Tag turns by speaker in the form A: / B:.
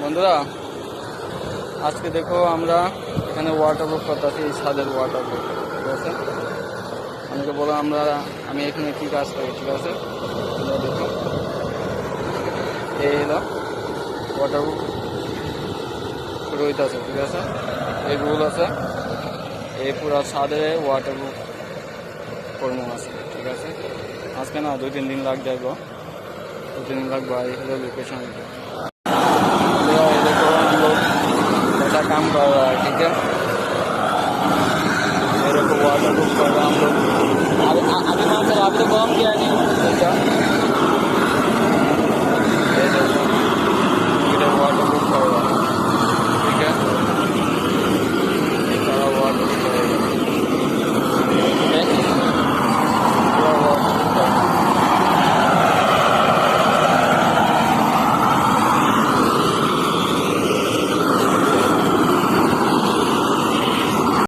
A: বন্ধুরা আজকে দেখো আমরা এখানে ওয়াটারপ্রুফ করতেছি, এই ছাদের ওয়াটারপ্রুফ। ঠিক আছে, আমাকে বলো আমি এখানে কি কাজ করি। ঠিক আছে, তোমরা দেখো এই হলো ওয়াটারপ্রুফ রইতেছে। ঠিক আছে, এই রুল আছে, এই পুরো ছাদে ওয়াটারপ্রুফ কর্ম আছে। ঠিক আছে, আজকে না 2-3 দিন লাগবে, 2-3 দিন লাগবে। এই হলো লোকেশন।